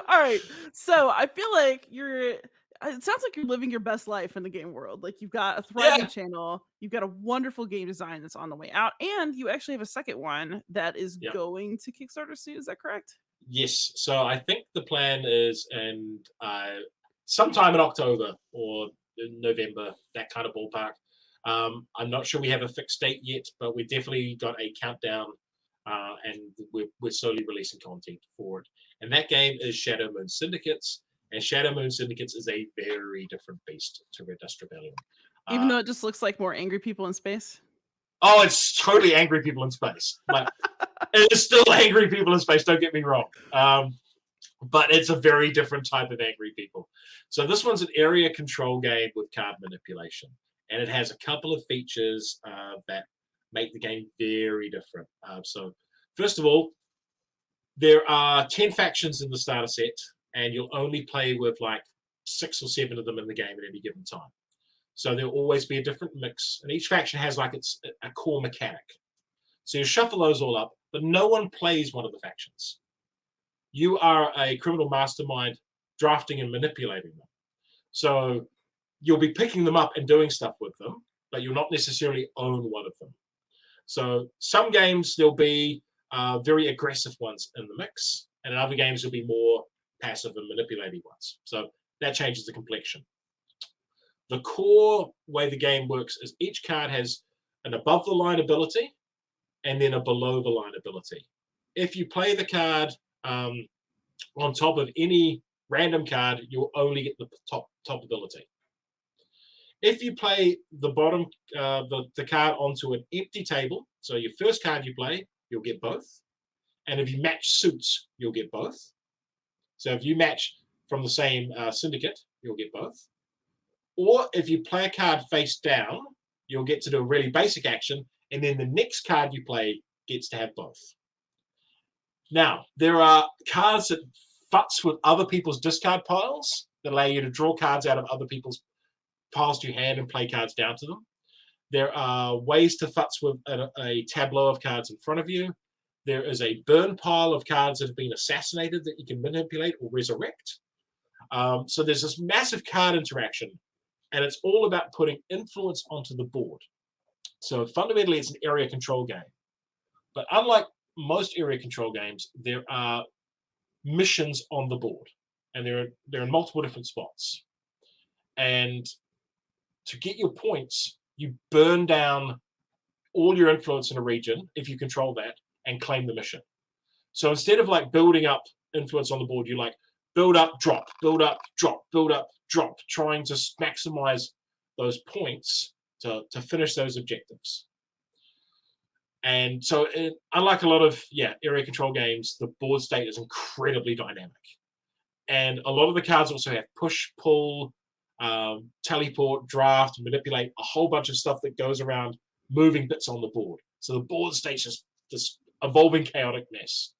All right. So I feel like it sounds like you're living your best life in the game world. Like you've got a thriving Yeah, channel, you've got a wonderful game design that's on the way out, and you actually have a second one that is yeah. going to Kickstarter soon. Is that correct? Yes. So I think the plan is, and sometime in October or in November, that kind of ballpark. I'm not sure we have a fixed date yet, but we definitely got a countdown, and we're slowly releasing content for it. And that game is Shadow Moon Syndicates, and Shadow Moon Syndicates is a very different beast to Red Dust Rebellion. Even Uh, though it just looks like more angry people in space. oh, it's totally angry people in space. Like it is still angry people in space. Don't get me wrong. But it's a very different type of angry people. So this one's an area control game with card manipulation, and it has a couple of features that make the game very different. So first of all, there are 10 factions in the starter set, and you'll only play with like 6 or 7 of them in the game at any given time. So there'll always be a different mix, and each faction has like a core mechanic. So you shuffle those all up, but no one plays one of the factions. You are a criminal mastermind drafting and manipulating them. So you'll be picking them up and doing stuff with them, but you'll not necessarily own one of them. So some games there'll be very aggressive ones in the mix, and in other games there'll be more passive and manipulating ones. So that changes the complexion. The core way the game works is each card has an above the line ability and then a below the line ability. If you play the card on top of any random card, you'll only get the top ability. If you play the bottom, the card onto an empty table, so your first card you play, you'll get both. And if you match suits, you'll get both. So if you match from the same syndicate, you'll get both. Or if you play a card face down, you'll get to do a really basic action, and then the next card you play gets to have both. Now, there are cards that futz with other people's discard piles that allow you to draw cards out of other people's piles to your hand and play cards down to them. There are ways to futz with a tableau of cards in front of you. There is a burn pile of cards that have been assassinated that you can manipulate or resurrect. So there's this massive card interaction, and it's all about putting influence onto the board. So fundamentally, it's an area control game. But unlike most area control games, there are missions on the board, and they're in multiple different spots. And to get your points, you burn down all your influence in a region, if you control that, and claim the mission. So instead of like building up influence on the board, you like build up, drop, build up, drop, build up, drop, trying to maximize those points to finish those objectives. And so unlike a lot of area control games, the board state is incredibly dynamic. And a lot of the cards also have push, pull, teleport, draft, manipulate, a whole bunch of stuff that goes around moving bits on the board. So the board state's just this evolving chaotic mess.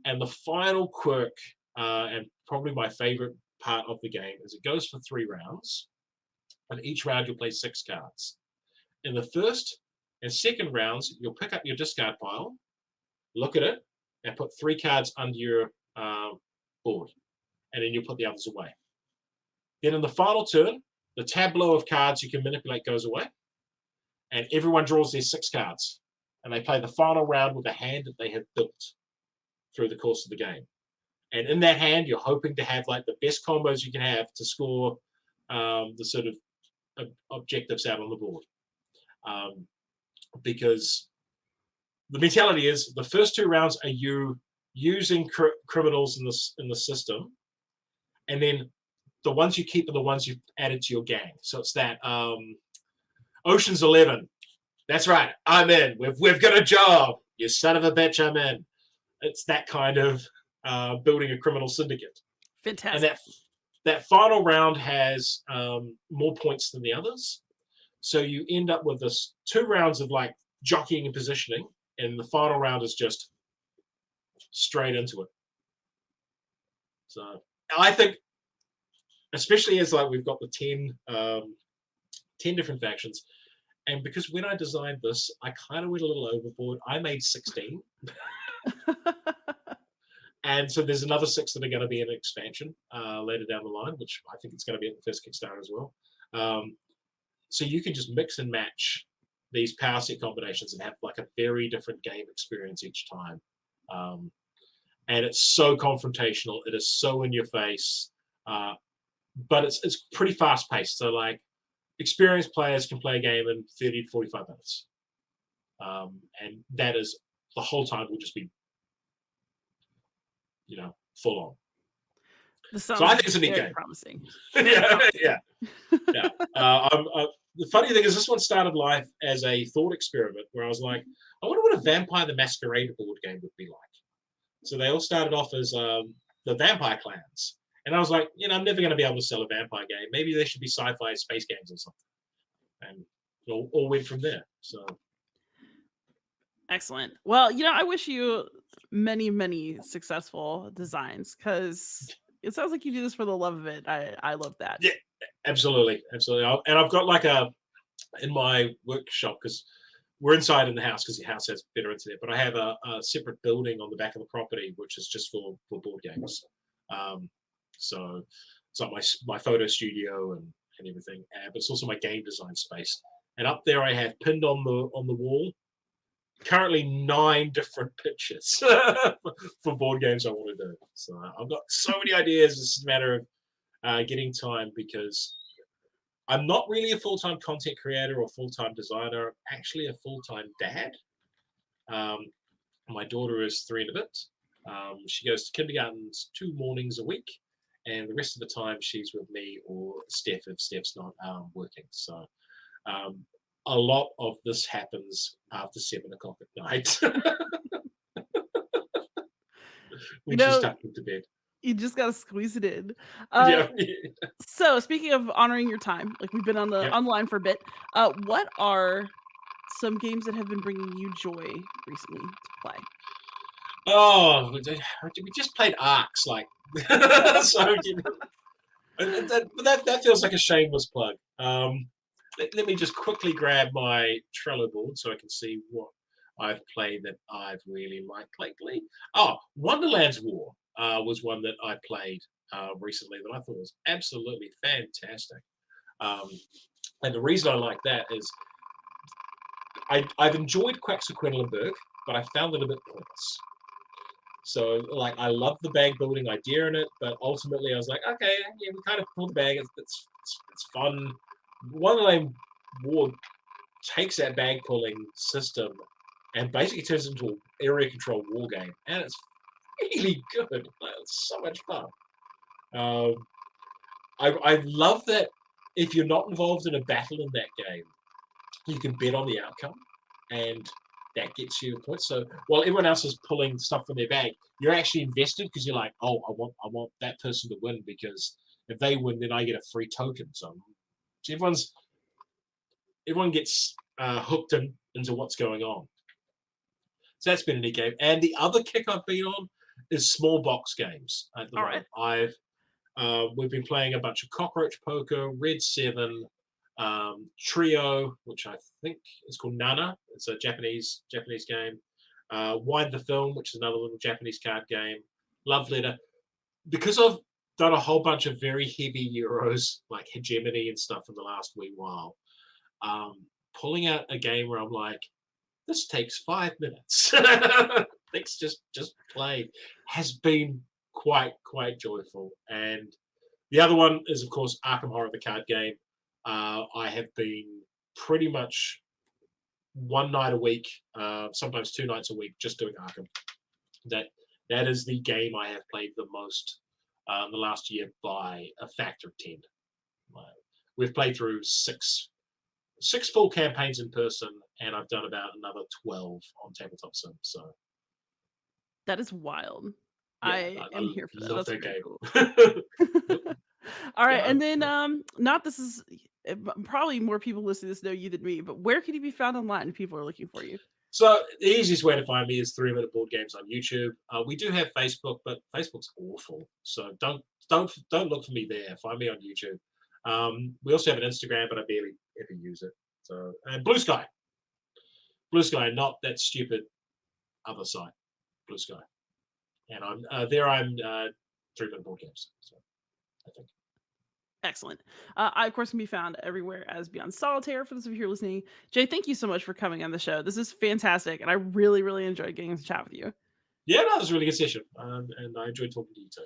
And the final quirk, and probably my favorite part of the game, is it goes for 3 rounds. And each round you'll play 6 cards. In the first and second rounds, you'll pick up your discard pile, look at it, and put 3 cards under your board. And then you'll put the others away. Then in the final turn, the tableau of cards you can manipulate goes away. And everyone draws their 6 cards. And they play the final round with a hand that they have built through the course of the game. And in that hand, you're hoping to have like the best combos you can have to score the sort of objectives out on the board. Because the mentality is the first 2 rounds are you using criminals in the system, and then the ones you keep are the ones you've added to your gang. So it's that Ocean's 11. That's right. I'm in. We've got a job. You son of a bitch, I'm in. It's that kind of building a criminal syndicate. Fantastic. And that final round has more points than the others. So you end up with this 2 rounds of like jockeying and positioning, and the final round is just straight into it. So I think, especially as like we've got the 10 different factions, and because when I designed this, I kind of went a little overboard. I made 16. And so there's another 6 that are going to be in an expansion later down the line, which I think it's going to be at the first Kickstarter as well. So you can just mix and match these power set combinations and have like a very different game experience each time. And it's so confrontational. It is so in your face, but it's pretty fast paced. So like experienced players can play a game in 30 to 45 minutes. And that is the whole time will just be, full on. So I think it's a neat game. Promising. yeah. The funny thing is, this one started life as a thought experiment where I was like, I wonder what a Vampire the Masquerade board game would be like. So they all started off as the Vampire Clans. And I was like, I'm never going to be able to sell a vampire game. Maybe they should be sci-fi space games or something. And it all went from there. So excellent. Well, I wish you many, many successful designs, because it sounds like you do this for the love of it. I love that. Yeah, absolutely. And I've got like in my workshop, because we're inside in the house because the house has better internet, but I have a separate building on the back of the property, which is just for board games. So it's like my photo studio and everything, but it's also my game design space. And up there I have pinned on the wall currently 9 different pictures for board games I want to do. So I've got so many ideas. It's just a matter of getting time, because I'm not really a full-time content creator or full-time designer. I'm actually a full-time dad. My daughter is 3 and a bit. She goes to kindergarten 2 mornings a week, and the rest of the time she's with me or Steph if Steph's not working. So um, a lot of this happens after 7 o'clock at night You when she's know, tucked into bed. you just gotta squeeze it in. Yeah, So speaking of honoring your time, like we've been yeah. on the line for a bit, what are some games that have been bringing you joy recently to play? Oh, we just played Arcs, like so. That feels like a shameless plug. Let me just quickly grab my Trello board so I can see what I've played that I've really liked lately. Oh, Wonderland's War was one that I played recently that I thought was absolutely fantastic. Um, and the reason I like that is I've enjoyed Quetzalcoatlin, but I found it a bit pointless. So, like, I love the bag building idea in it, but ultimately I was like, okay, yeah, we kind of pulled the bag. It's fun. Wonderland War takes that bag pulling system and basically turns it into an area control war game, and it's really good. Like, it's so much fun. Um, I love that if you're not involved in a battle in that game, you can bet on the outcome, and that gets you points. So while everyone else is pulling stuff from their bag, you're actually invested because you're like, oh, I want that person to win because if they win, then I get a free token. So everyone gets hooked into what's going on. So that's been a neat game. And the other kick I've been on is small box games at the All right. moment. We've been playing a bunch of cockroach poker, Red Seven, Trio, which I think is called Nana. It's a Japanese game. Wind the Film, which is another little Japanese card game. Love Letter. Because I've done a whole bunch of very heavy Euros, like Hegemony and stuff in the last wee while, um, pulling out a game where I'm like, this takes 5 minutes. Let's just play has been quite joyful. And the other one is, of course, Arkham Horror, the card game. I have been pretty much one night a week, sometimes 2 nights a week, just doing Arkham. That that is the game I have played the most in the last year by a factor of 10. Uh, we've played through six full campaigns in person, and I've done about another 12 on tabletop sim. So That is wild. yeah, I am here for that. love That's that very game. cool. Yep. All right, Yeah, and then not this is probably more people listening to this know you than me, but where can you be found online if people are looking for you? so the easiest way to find me is 3 Minute Board Games on YouTube. We do have Facebook, but Facebook's awful. So don't look for me there. Find me on YouTube. We also have an Instagram, but I barely ever use it. So and Blue Sky, not that stupid other site, Blue Sky. And I'm 3 Minute Board Games. So I think. Excellent. I, of course, can be found everywhere as Beyond Solitaire for those of you who are listening. Jay, thank you so much for coming on the show. This is fantastic, and I really, really enjoyed getting to chat with you. Yeah, no, it was a really good session, and I enjoyed talking to you too.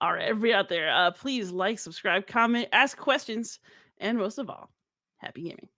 All right, everybody out there, please like, subscribe, comment, ask questions, and most of all, happy gaming.